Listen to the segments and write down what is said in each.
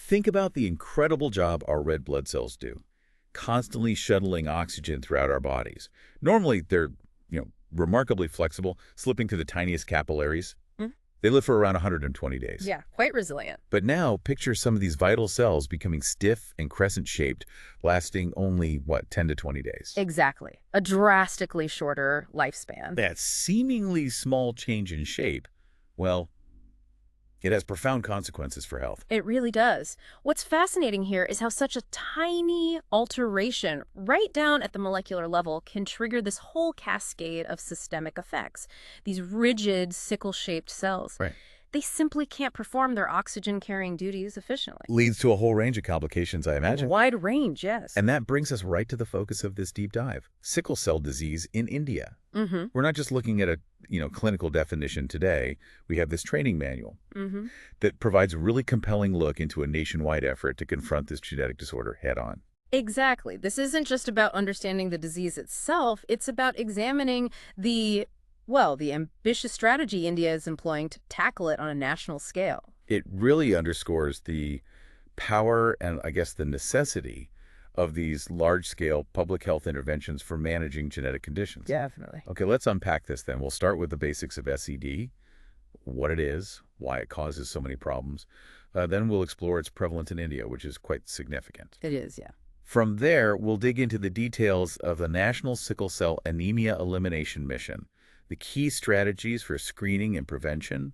Think about the incredible job our red blood cells do, constantly shuttling oxygen throughout our bodies. Normally, they're, remarkably flexible, slipping through the tiniest capillaries. Mm. They live for around 120 days. Yeah, quite resilient. But now, picture some of these vital cells becoming stiff and crescent-shaped, lasting only, 10 to 20 days. Exactly. A drastically shorter lifespan. That seemingly small change in shape, well, it has profound consequences for health. It really does. What's fascinating here is how such a tiny alteration right down at the molecular level can trigger this whole cascade of systemic effects. These rigid sickle-shaped cells. Right. They simply can't perform their oxygen-carrying duties efficiently. Leads to a whole range of complications, I imagine. A wide range, yes. And that brings us right to the focus of this deep dive, sickle cell disease in India. Mm-hmm. We're not just looking at a clinical definition today. We have this training manual that provides a really compelling look into a nationwide effort to confront this genetic disorder head on. Exactly. This isn't just about understanding the disease itself. It's about examining the ambitious strategy India is employing to tackle it on a national scale. It really underscores the power and, I guess, the necessity of these large-scale public health interventions for managing genetic conditions. Definitely. Okay, let's unpack this then. We'll start with the basics of SCD, what it is, why it causes so many problems. Then we'll explore its prevalence in India, which is quite significant. It is, yeah. From there, we'll dig into the details of the National Sickle Cell Anemia Elimination Mission, the key strategies for screening and prevention,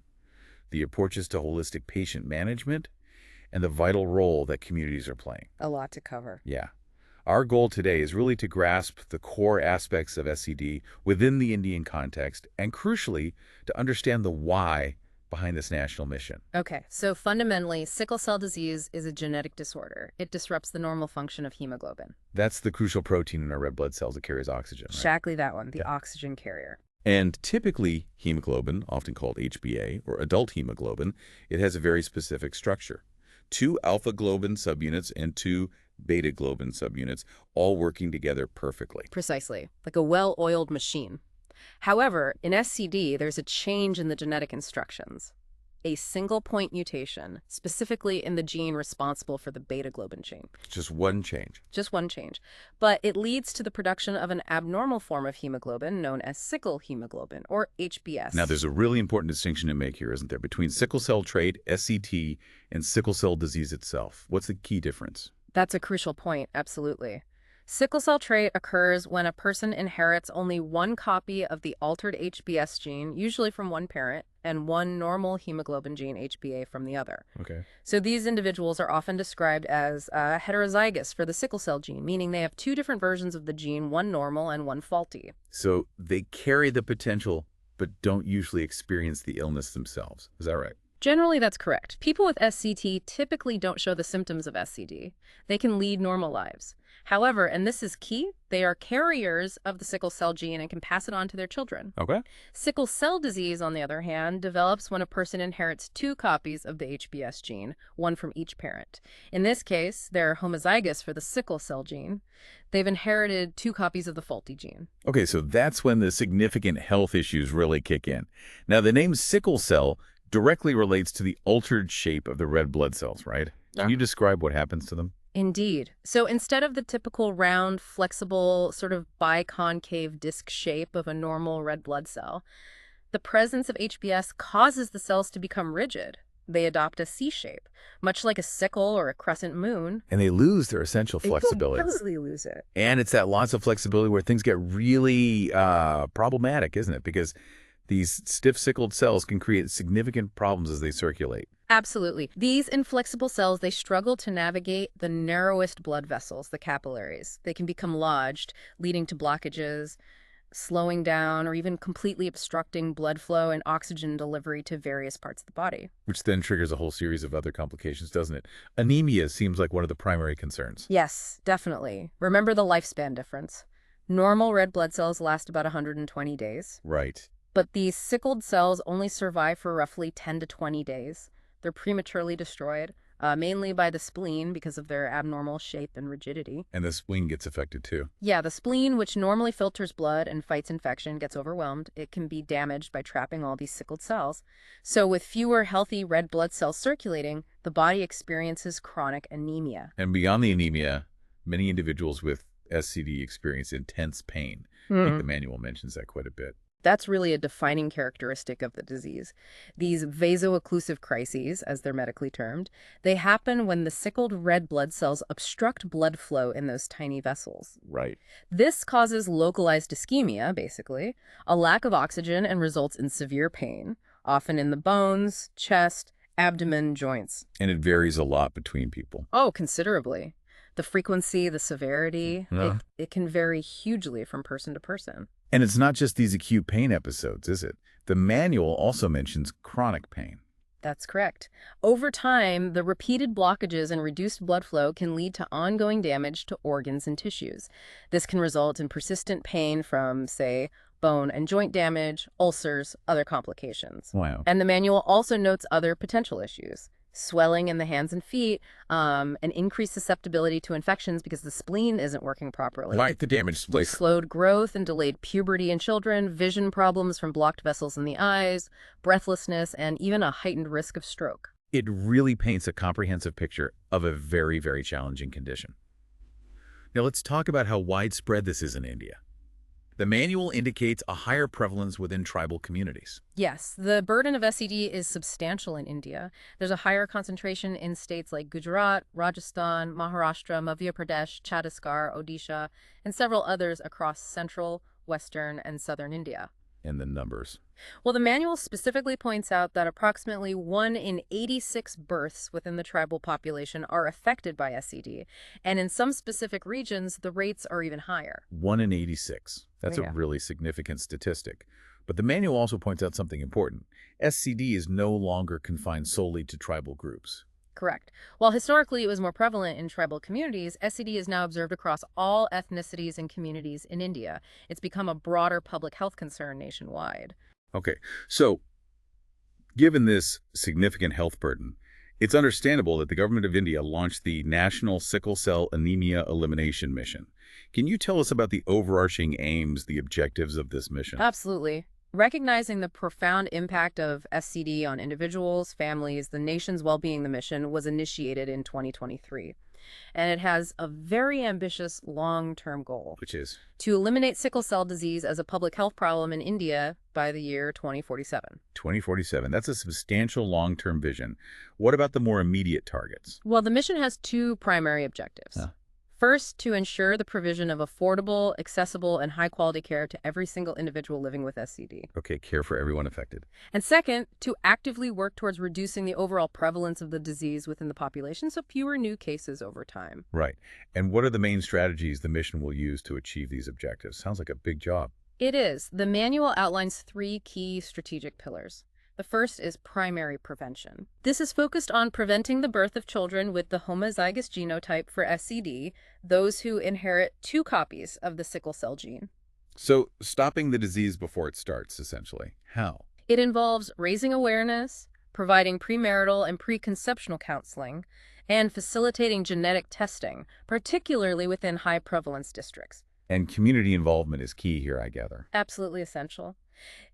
the approaches to holistic patient management, and the vital role that communities are playing. A lot to cover. Yeah. Our goal today is really to grasp the core aspects of SCD within the Indian context and, crucially, to understand the why behind this national mission. Okay, so fundamentally, sickle cell disease is a genetic disorder. It disrupts the normal function of hemoglobin. That's the crucial protein in our red blood cells that carries oxygen, right? Exactly that one, the oxygen carrier. And typically, hemoglobin, often called HbA, or adult hemoglobin, it has a very specific structure. 2 alpha globin subunits and 2 beta globin subunits, all working together perfectly. Precisely, like a well-oiled machine. However, in SCD, there's a change in the genetic instructions. A single point mutation, specifically in the gene responsible for the beta globin gene. Just one change. Just one change. But it leads to the production of an abnormal form of hemoglobin known as sickle hemoglobin, or HbS. Now, there's a really important distinction to make here, isn't there, between sickle cell trait, SCT, and sickle cell disease itself. What's the key difference? That's a crucial point, absolutely. Sickle cell trait occurs when a person inherits only one copy of the altered HbS gene, usually from one parent, and one normal hemoglobin gene, HbA, from the other. Okay. So these individuals are often described as heterozygous for the sickle cell gene, meaning they have 2 different versions of the gene, one normal and one faulty. So they carry the potential, but don't usually experience the illness themselves. Is that right? Generally, that's correct. People with SCT typically don't show the symptoms of SCD. They can lead normal lives. However, and this is key, they are carriers of the sickle cell gene and can pass it on to their children. Okay. Sickle cell disease, on the other hand, develops when a person inherits 2 copies of the HbS gene, one from each parent. In this case, they're homozygous for the sickle cell gene. They've inherited 2 copies of the faulty gene. Okay, so that's when the significant health issues really kick in. Now, the name sickle cell directly relates to the altered shape of the red blood cells, right? Can you describe what happens to them? Indeed. So instead of the typical round, flexible, sort of biconcave disc shape of a normal red blood cell, the presence of HbS causes the cells to become rigid. They adopt a C shape, much like a sickle or a crescent moon. And they lose their essential flexibility. They completely lose it. And it's that loss of flexibility where things get really problematic, isn't it? Because these stiff sickled cells can create significant problems as they circulate. Absolutely. These inflexible cells, they struggle to navigate the narrowest blood vessels, the capillaries. They can become lodged, leading to blockages, slowing down, or even completely obstructing blood flow and oxygen delivery to various parts of the body. Which then triggers a whole series of other complications, doesn't it? Anemia seems like one of the primary concerns. Yes, definitely. Remember the lifespan difference. Normal red blood cells last about 120 days. Right. But these sickled cells only survive for roughly 10 to 20 days. They're prematurely destroyed, mainly by the spleen because of their abnormal shape and rigidity. And the spleen gets affected too. Yeah, the spleen, which normally filters blood and fights infection, gets overwhelmed. It can be damaged by trapping all these sickled cells. So with fewer healthy red blood cells circulating, the body experiences chronic anemia. And beyond the anemia, many individuals with SCD experience intense pain. I think the manual mentions that quite a bit. That's really a defining characteristic of the disease. These vaso-occlusive crises, as they're medically termed, they happen when the sickled red blood cells obstruct blood flow in those tiny vessels. Right. This causes localized ischemia, basically, a lack of oxygen, and results in severe pain, often in the bones, chest, abdomen, joints. And it varies a lot between people. Oh, considerably. The frequency, the severity, it can vary hugely from person to person. And it's not just these acute pain episodes, is it? The manual also mentions chronic pain. That's correct. Over time, the repeated blockages and reduced blood flow can lead to ongoing damage to organs and tissues. This can result in persistent pain from, say, bone and joint damage, ulcers, other complications. Wow. And the manual also notes other potential issues. Swelling in the hands and feet, an increased susceptibility to infections because the spleen isn't working properly. Like the damaged spleen. Slowed growth and delayed puberty in children, vision problems from blocked vessels in the eyes, breathlessness, and even a heightened risk of stroke. It really paints a comprehensive picture of a very, very challenging condition. Now let's talk about how widespread this is in India. The manual indicates a higher prevalence within tribal communities. Yes, the burden of SCD is substantial in India. There's a higher concentration in states like Gujarat, Rajasthan, Maharashtra, Madhya Pradesh, Chhattisgarh, Odisha, and several others across central, western, and southern India. And the numbers. Well, the manual specifically points out that approximately 1 in 86 births within the tribal population are affected by SCD, and in some specific regions, the rates are even higher. 1 in 86. That's Yeah. a really significant statistic. But the manual also points out something important. SCD is no longer confined solely to tribal groups. Correct. While historically it was more prevalent in tribal communities, SCD is now observed across all ethnicities and communities in India. It's become a broader public health concern nationwide. Okay, so given this significant health burden, it's understandable that the government of India launched the National Sickle Cell Anaemia Elimination Mission. Can you tell us about the overarching aims, the objectives of this mission? Absolutely. Recognizing the profound impact of SCD on individuals, families, the nation's well-being, the mission was initiated in 2023. And it has a very ambitious long-term goal Which is? to eliminate sickle cell disease as a public health problem in India by the year 2047. 2047. That's a substantial long-term vision. What about the more immediate targets? Well, the mission has two primary objectives. First, to ensure the provision of affordable, accessible, and high-quality care to every single individual living with SCD. Okay, care for everyone affected. And second, to actively work towards reducing the overall prevalence of the disease within the population, so fewer new cases over time. Right. And what are the main strategies the mission will use to achieve these objectives? Sounds like a big job. It is. The manual outlines 3 key strategic pillars. The first is primary prevention. This is focused on preventing the birth of children with the homozygous genotype for SCD, those who inherit 2 copies of the sickle cell gene. So stopping the disease before it starts, essentially. How? It involves raising awareness, providing premarital and preconceptional counseling, and facilitating genetic testing, particularly within high prevalence districts. And community involvement is key here, I gather. Absolutely essential.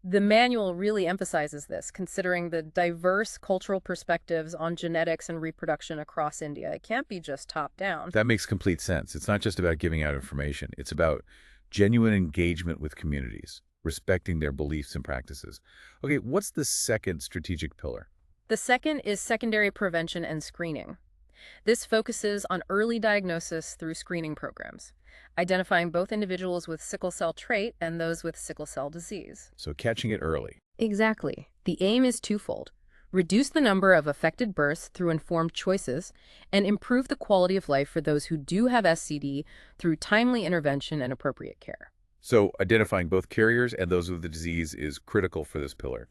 The manual really emphasizes this, considering the diverse cultural perspectives on genetics and reproduction across India. It can't be just top-down. That makes complete sense. It's not just about giving out information. It's about genuine engagement with communities, respecting their beliefs and practices. Okay, what's the second strategic pillar? The second is secondary prevention and screening. This focuses on early diagnosis through screening programs, identifying both individuals with sickle cell trait and those with sickle cell disease. So catching it early. Exactly. The aim is twofold: reduce the number of affected births through informed choices, and improve the quality of life for those who do have SCD through timely intervention and appropriate care. So identifying both carriers and those with the disease is critical for this pillar.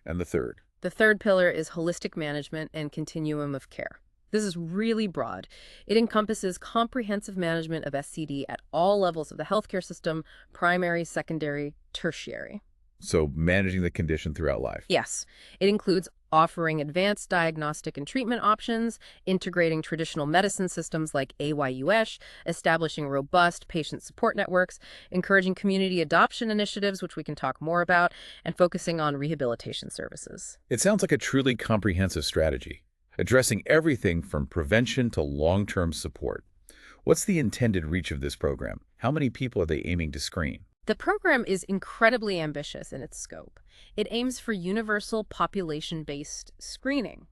And the third? The third pillar is holistic management and continuum of care. This is really broad. It encompasses comprehensive management of SCD at all levels of the healthcare system: primary, secondary, tertiary. So managing the condition throughout life. Yes, it includes offering advanced diagnostic and treatment options, integrating traditional medicine systems like AYUS, establishing robust patient support networks, encouraging community adoption initiatives, which we can talk more about, and focusing on rehabilitation services. It sounds like a truly comprehensive strategy, addressing everything from prevention to long-term support. What's the intended reach of this program? How many people are they aiming to screen? The program is incredibly ambitious in its scope. It aims for universal population-based screening.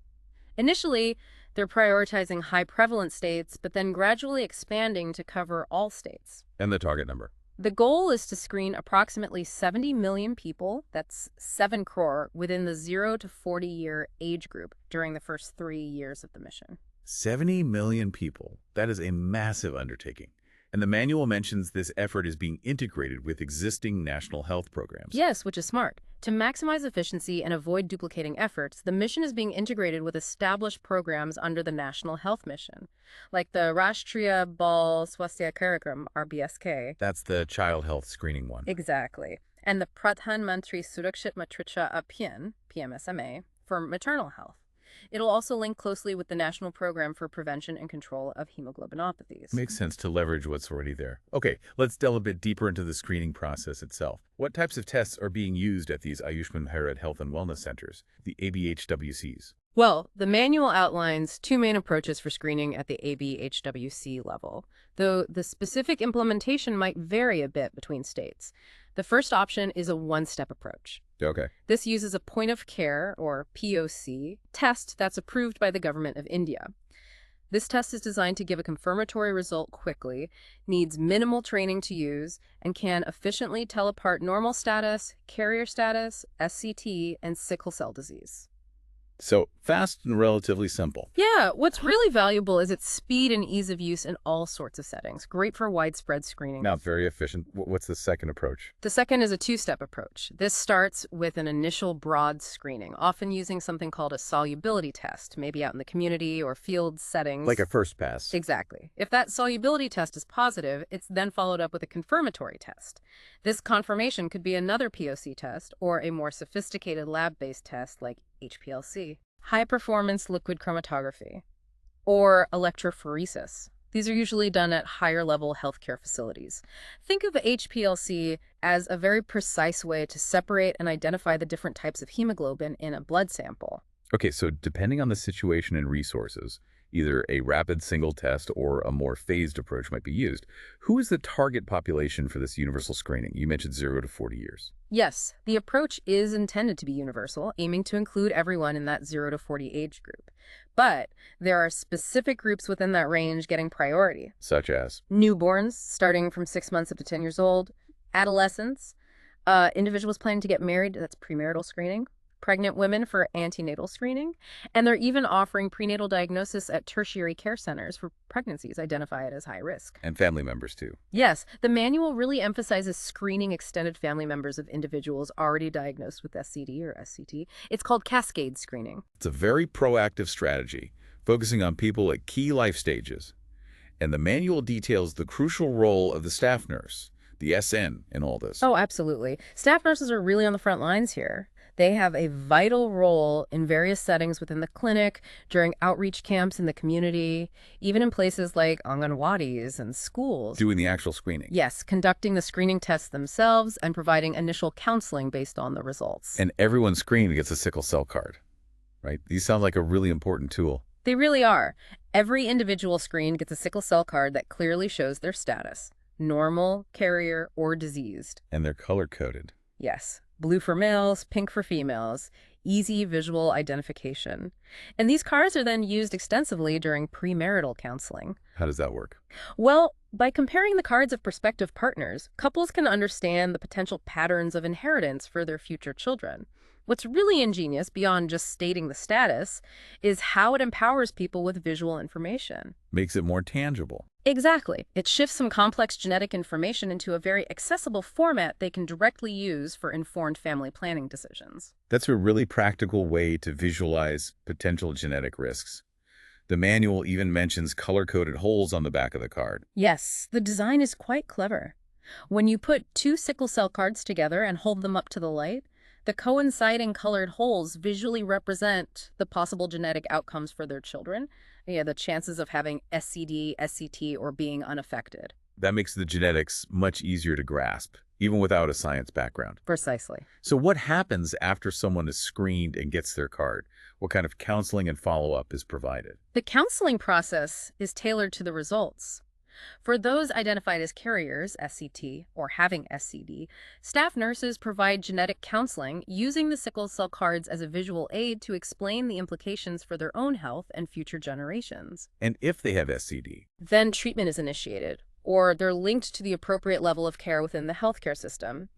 Initially, they're prioritizing high-prevalence states, but then gradually expanding to cover all states. And the target number? The goal is to screen approximately 70 million people, that's 7 crore, within the 0 to 40-year age group during the first 3 years of the mission. 70 million people. That is a massive undertaking. And the manual mentions this effort is being integrated with existing national health programs. Yes, which is smart. To maximize efficiency and avoid duplicating efforts, the mission is being integrated with established programs under the National Health Mission, like the Rashtriya Bal Swasthya Karyakram, RBSK. That's the child health screening one. Exactly. And the Pradhan Mantri Surakshit Matricha Abhiyan, PMSMA, for maternal health. It'll also link closely with the National Program for Prevention and Control of Hemoglobinopathies. Makes sense to leverage what's already there. Okay, let's delve a bit deeper into the screening process itself. What types of tests are being used at these Ayushman Bharat Health and Wellness Centers, the ABHWCs? Well, the manual outlines 2 main approaches for screening at the ABHWC level, though the specific implementation might vary a bit between states. The first option is a one-step approach. Okay. This uses a point-of-care, or POC, test that's approved by the government of India. This test is designed to give a confirmatory result quickly, needs minimal training to use, and can efficiently tell apart normal status, carrier status, SCT, and sickle cell disease. So fast and relatively simple. Yeah, what's really valuable is its speed and ease of use in all sorts of settings. Great for widespread screening. Now, very efficient. What's the second approach? The second is a 2-step approach. This starts with an initial broad screening, often using something called a solubility test, maybe out in the community or field settings. Like a first pass. Exactly. If that solubility test is positive, it's then followed up with a confirmatory test. This confirmation could be another POC test or a more sophisticated lab-based test like HPLC, high-performance liquid chromatography, or electrophoresis. These are usually done at higher-level healthcare facilities. Think of HPLC as a very precise way to separate and identify the different types of hemoglobin in a blood sample. Okay, so depending on the situation and resources, either a rapid single test or a more phased approach might be used. Who is the target population for this universal screening? You mentioned 0 to 40 years. Yes, the approach is intended to be universal, aiming to include everyone in that 0 to 40 age group. But there are specific groups within that range getting priority. Such as? Newborns, starting from 6 months up to 10 years old, adolescents, individuals planning to get married, that's premarital screening, pregnant women for antenatal screening, and they're even offering prenatal diagnosis at tertiary care centers for pregnancies identified as high risk. And family members, too. Yes, the manual really emphasizes screening extended family members of individuals already diagnosed with SCD or SCT. It's called cascade screening. It's a very proactive strategy, focusing on people at key life stages. And the manual details the crucial role of the staff nurse, the SN, in all this. Oh, absolutely. Staff nurses are really on the front lines here. They have a vital role in various settings within the clinic, during outreach camps in the community, even in places like Anganwadis and schools. Doing the actual screening. Yes, conducting the screening tests themselves and providing initial counseling based on the results. And everyone screened gets a sickle cell card, right? These sound like a really important tool. They really are. Every individual screened gets a sickle cell card that clearly shows their status: normal, carrier, or diseased. And they're color-coded. Yes. Blue for males, pink for females, easy visual identification. And these cards are then used extensively during premarital counseling. How does that work? Well, by comparing the cards of prospective partners, couples can understand the potential patterns of inheritance for their future children. What's really ingenious, beyond just stating the status, is how it empowers people with visual information. Makes it more tangible. Exactly. It shifts some complex genetic information into a very accessible format they can directly use for informed family planning decisions. That's a really practical way to visualize potential genetic risks. The manual even mentions color-coded holes on the back of the card. Yes, the design is quite clever. When you put two sickle cell cards together and hold them up to the light, the coinciding colored holes visually represent the possible genetic outcomes for their children, the chances of having SCD, SCT, or being unaffected. That makes the genetics much easier to grasp, even without a science background. Precisely. So what happens after someone is screened and gets their card? What kind of counseling and follow-up is provided? The counseling process is tailored to the results. For those identified as carriers, SCT, or having SCD, staff nurses provide genetic counseling using the sickle cell cards as a visual aid to explain the implications for their own health and future generations. And if they have SCD? Then treatment is initiated, or they're linked to the appropriate level of care within the healthcare system.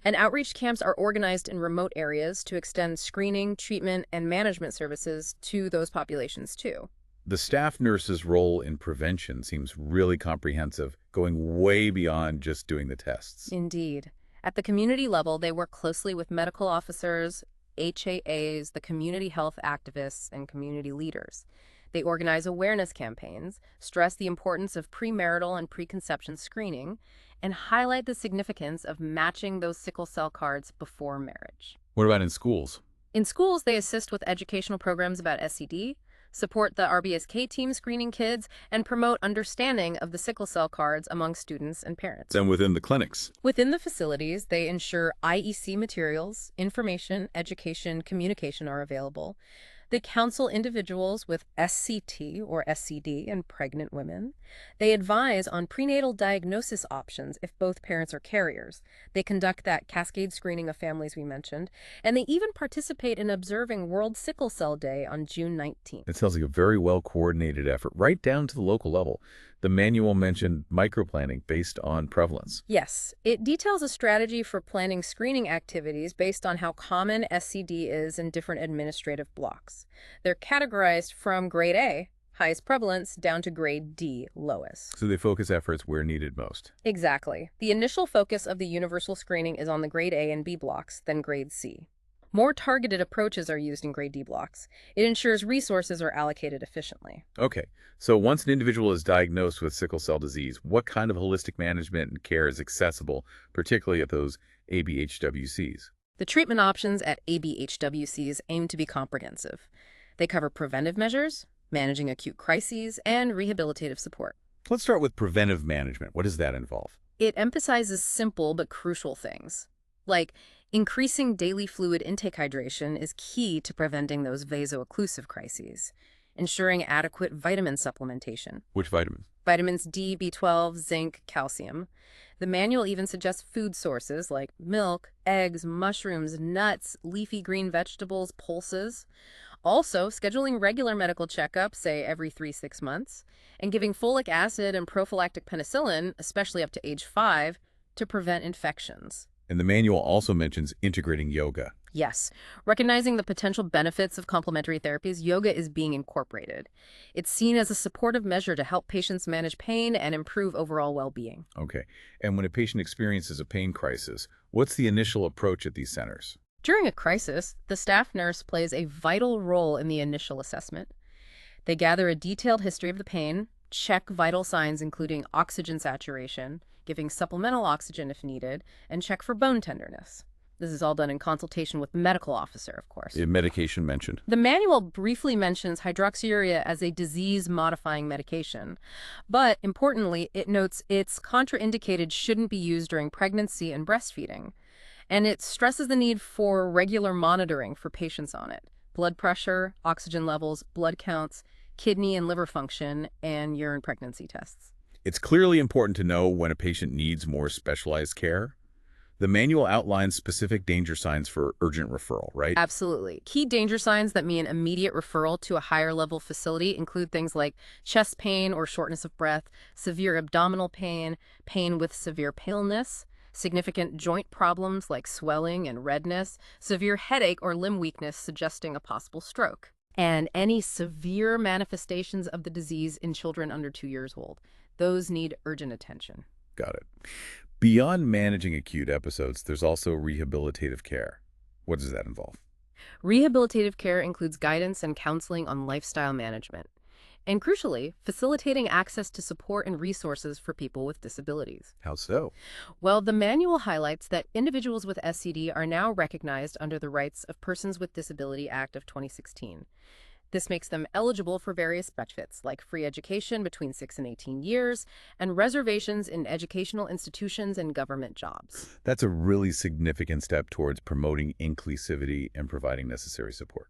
And outreach camps are organized in remote areas to extend screening, treatment, and management services to those populations too. The staff nurse's role in prevention seems really comprehensive, going way beyond just doing the tests. Indeed. At the community level, they work closely with medical officers, HAAs, the community health activists, and community leaders. They organize awareness campaigns, stress the importance of premarital and preconception screening, and highlight the significance of matching those sickle cell cards before marriage. What about in schools? In schools, they assist with educational programs about SCD, support the RBSK team screening kids, and promote understanding of the sickle cell cards among students and parents. Then within the clinics? Within the facilities, they ensure IEC materials, information, education, communication are available. They counsel individuals with SCT or SCD and pregnant women. They advise on prenatal diagnosis options if both parents are carriers. They conduct that cascade screening of families we mentioned, and they even participate in observing World Sickle Cell Day on June 19th. It sounds like a very well-coordinated effort, right down to the local level. The manual mentioned microplanning based on prevalence. Yes, it details a strategy for planning screening activities based on how common SCD is in different administrative blocks. They're categorized from grade A, highest prevalence, down to grade D, lowest. So they focus efforts where needed most. Exactly. The initial focus of the universal screening is on the grade A and B blocks, then grade C. More targeted approaches are used in grade D blocks. It ensures resources are allocated efficiently. Okay, so once an individual is diagnosed with sickle cell disease, what kind of holistic management and care is accessible, particularly at those ABHWCs? The treatment options at ABHWCs aim to be comprehensive. They cover preventive measures, managing acute crises, and rehabilitative support. Let's start with preventive management. What does that involve? It emphasizes simple but crucial things, like increasing daily fluid intake hydration is key to preventing those vaso-occlusive crises, ensuring adequate vitamin supplementation. Which vitamins? Vitamins D, B12, zinc, calcium. The manual even suggests food sources like milk, eggs, mushrooms, nuts, leafy green vegetables, pulses. Also, scheduling regular medical checkups, say every 3-6 months, and giving folic acid and prophylactic penicillin, especially up to age 5, to prevent infections. And the manual also mentions integrating yoga. Yes, recognizing the potential benefits of complementary therapies, yoga is being incorporated. It's seen as a supportive measure to help patients manage pain and improve overall well-being. Okay, and when a patient experiences a pain crisis, what's the initial approach at these centers? During a crisis, the staff nurse plays a vital role in the initial assessment. They gather a detailed history of the pain, check vital signs including oxygen saturation, giving supplemental oxygen if needed, and check for bone tenderness. This is all done in consultation with the medical officer, of course. Medication mentioned. The manual briefly mentions hydroxyurea as a disease-modifying medication, but importantly, it notes it's contraindicated, shouldn't be used during pregnancy and breastfeeding, and it stresses the need for regular monitoring for patients on it. Blood pressure, oxygen levels, blood counts, kidney and liver function, and urine pregnancy tests. It's clearly important to know when a patient needs more specialized care. The manual outlines specific danger signs for urgent referral, right? Absolutely. Key danger signs that mean immediate referral to a higher level facility include things like chest pain or shortness of breath, severe abdominal pain, pain with severe paleness, significant joint problems like swelling and redness, severe headache or limb weakness suggesting a possible stroke, and any severe manifestations of the disease in children under 2 years old. Those need urgent attention. Got it. Beyond managing acute episodes, there's also rehabilitative care. What does that involve? Rehabilitative care includes guidance and counseling on lifestyle management. and crucially, facilitating access to support and resources for people with disabilities. How so? Well, the manual highlights that individuals with SCD are now recognized under the Rights of Persons with Disability Act of 2016. This makes them eligible for various benefits, like free education between 6 and 18 years, and reservations in educational institutions and government jobs. That's a really significant step towards promoting inclusivity and providing necessary support.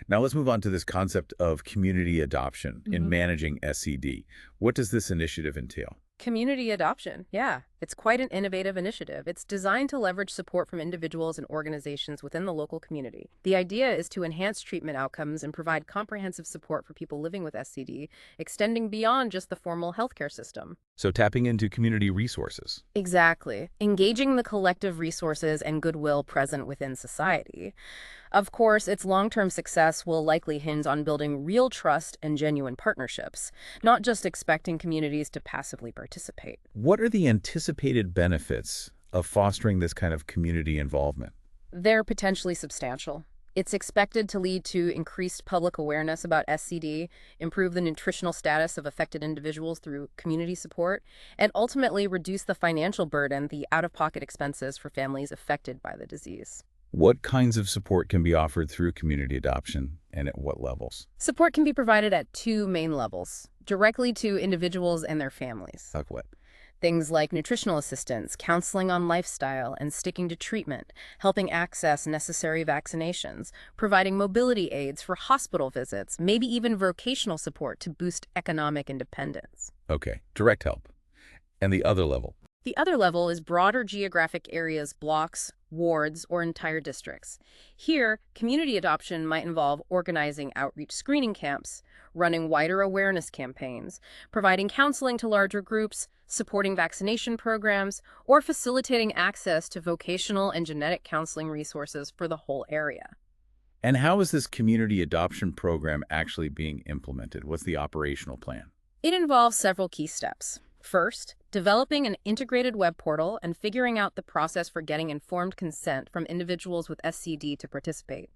Now let's move on to this concept of community adoption in managing SCD. What does this initiative entail? Community adoption, yeah. It's quite an innovative initiative. It's designed to leverage support from individuals and organizations within the local community. The idea is to enhance treatment outcomes and provide comprehensive support for people living with SCD, extending beyond just the formal healthcare system. So tapping into community resources. Exactly. Engaging the collective resources and goodwill present within society. Of course, its long-term success will likely hinge on building real trust and genuine partnerships, not just expecting communities to passively participate. What are the anticipated benefits of fostering this kind of community involvement? They're potentially substantial. It's expected to lead to increased public awareness about SCD, improve the nutritional status of affected individuals through community support, and ultimately reduce the financial burden, the out-of-pocket expenses for families affected by the disease. What kinds of support can be offered through community adoption and at what levels? Support can be provided at two main levels, directly to individuals and their families. Like what? Things like nutritional assistance, counseling on lifestyle, and sticking to treatment, helping access necessary vaccinations, providing mobility aids for hospital visits, maybe even vocational support to boost economic independence. Okay, direct help. And the other level? The other level is broader geographic areas, blocks, wards, or entire districts. Here, community adoption might involve organizing outreach screening camps, running wider awareness campaigns, providing counseling to larger groups, supporting vaccination programs, or facilitating access to vocational and genetic counseling resources for the whole area. And how is this community adoption program actually being implemented? What's the operational plan? It involves several key steps. First, developing an integrated web portal and figuring out the process for getting informed consent from individuals with SCD to participate.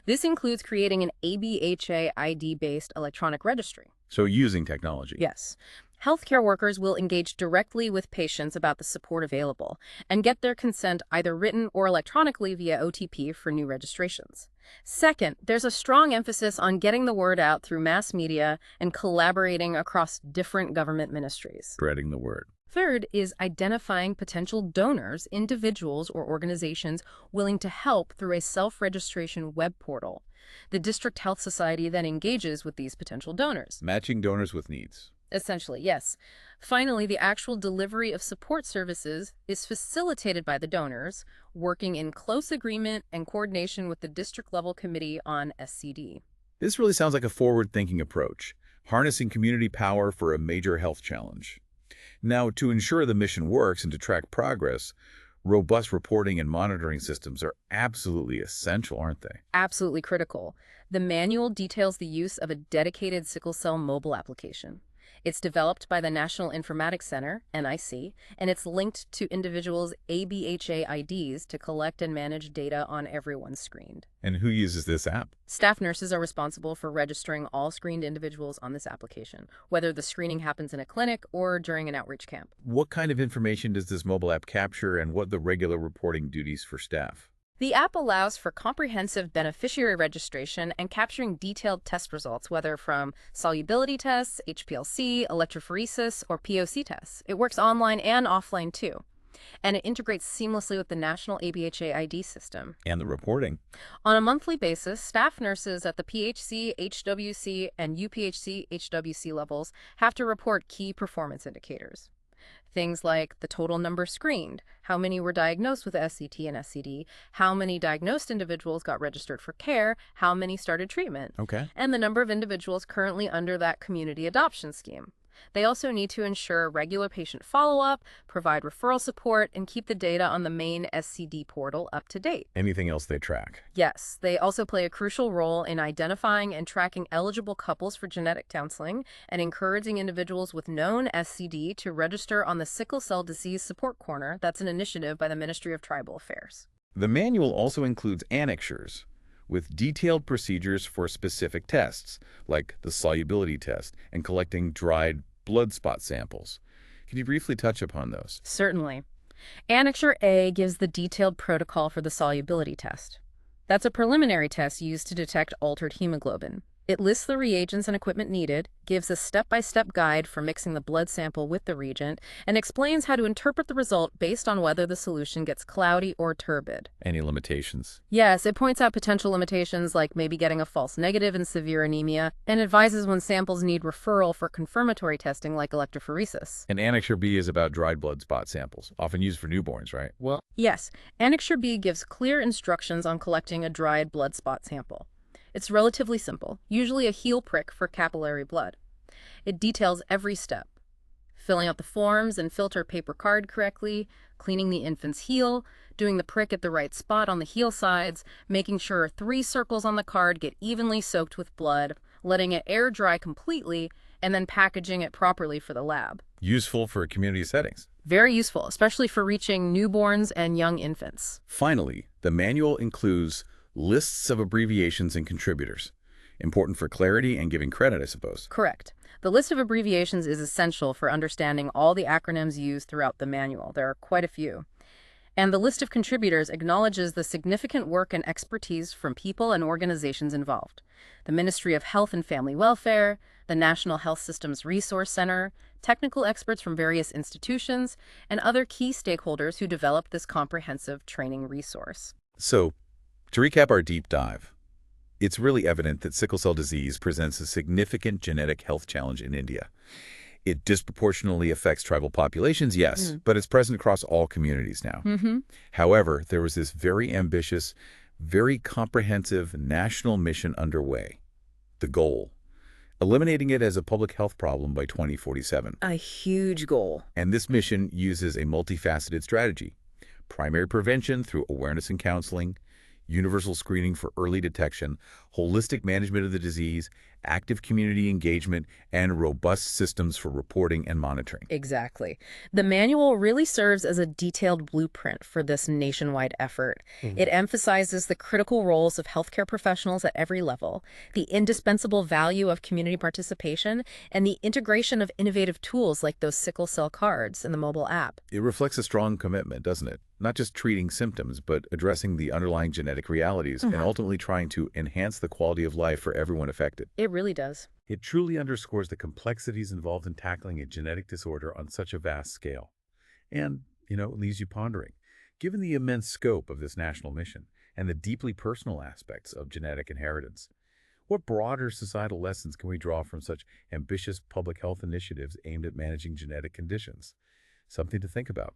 This includes creating an ABHA ID-based electronic registry. So using technology. Yes. Healthcare workers will engage directly with patients about the support available and get their consent either written or electronically via OTP for new registrations. Second, there's a strong emphasis on getting the word out through mass media and collaborating across different government ministries. Spreading the word. Third is identifying potential donors, individuals or organizations willing to help through a self-registration web portal. The District Health Society then engages with these potential donors. Matching donors with needs. Essentially, yes. Finally, the actual delivery of support services is facilitated by the donors, working in close agreement and coordination with the district-level committee on SCD. This really sounds like a forward-thinking approach, harnessing community power for a major health challenge. Now, to ensure the mission works and to track progress, robust reporting and monitoring systems are absolutely essential, aren't they? Absolutely critical. The manual details the use of a dedicated sickle cell mobile application. It's developed by the National Informatics Center, NIC, and it's linked to individuals' ABHA IDs to collect and manage data on everyone screened. And who uses this app? Staff nurses are responsible for registering all screened individuals on this application, whether the screening happens in a clinic or during an outreach camp. What kind of information does this mobile app capture, and what are the regular reporting duties for staff? The app allows for comprehensive beneficiary registration and capturing detailed test results, whether from solubility tests, HPLC, electrophoresis, or POC tests. It works online and offline too. And it integrates seamlessly with the National ABHA ID system. And the reporting. On a monthly basis, staff nurses at the PHC, HWC, and UPHC, HWC levels have to report key performance indicators. Things like the total number screened, how many were diagnosed with SCT and SCD, how many diagnosed individuals got registered for care, how many started treatment, and the number of individuals currently under that community adoption scheme. They also need to ensure regular patient follow-up, provide referral support, and keep the data on the main SCD portal up to date. Anything else they track? Yes, they also play a crucial role in identifying and tracking eligible couples for genetic counseling and encouraging individuals with known SCD to register on the Sickle Cell Disease Support Corner. That's an initiative by the Ministry of Tribal Affairs. The manual also includes annexures. with detailed procedures for specific tests, like the solubility test and collecting dried blood spot samples. Can you briefly touch upon those? Certainly. Annexure A gives the detailed protocol for the solubility test. That's a preliminary test used to detect altered hemoglobin. It lists the reagents and equipment needed, gives a step-by-step guide for mixing the blood sample with the reagent, and explains how to interpret the result based on whether the solution gets cloudy or turbid. Any limitations? Yes, it points out potential limitations like maybe getting a false negative in severe anemia, and advises when samples need referral for confirmatory testing like electrophoresis. And Annexure B is about dried blood spot samples, often used for newborns, right? Well, Yes, Annexure B gives clear instructions on collecting a dried blood spot sample. It's relatively simple, usually a heel prick for capillary blood. It details every step: filling out the forms and filter paper card correctly, cleaning the infant's heel, doing the prick at the right spot on the heel sides, making sure 3 circles on the card get evenly soaked with blood, letting it air dry completely, and then packaging it properly for the lab. useful for community settings. Very useful, especially for reaching newborns and young infants. Finally, the manual includes lists of abbreviations and contributors. Important for clarity and giving credit, I suppose. Correct. The list of abbreviations is essential for understanding all the acronyms used throughout the manual. There are quite a few. And the list of contributors acknowledges the significant work and expertise from people and organizations involved: the Ministry of Health and Family Welfare, the National Health Systems Resource Center, technical experts from various institutions, and other key stakeholders who developed this comprehensive training resource. So, to recap our deep dive, it's really evident that sickle cell disease presents a significant genetic health challenge in India. It disproportionately affects tribal populations, yes, but it's present across all communities now. However, there was this very ambitious, very comprehensive national mission underway. The goal: eliminating it as a public health problem by 2047. A huge goal. And this mission uses a multifaceted strategy: primary prevention through awareness and counseling, universal screening for early detection, holistic management of the disease, active community engagement, and robust systems for reporting and monitoring. Exactly. The manual really serves as a detailed blueprint for this nationwide effort. It emphasizes the critical roles of healthcare professionals at every level, the indispensable value of community participation, and the integration of innovative tools like those sickle cell cards in the mobile app. It reflects a strong commitment, doesn't it? Not just treating symptoms, but addressing the underlying genetic realities and ultimately trying to enhance the quality of life for everyone affected. It really does. It truly underscores the complexities involved in tackling a genetic disorder on such a vast scale. And, it leaves you pondering. Given the immense scope of this national mission and the deeply personal aspects of genetic inheritance, what broader societal lessons can we draw from such ambitious public health initiatives aimed at managing genetic conditions? Something to think about.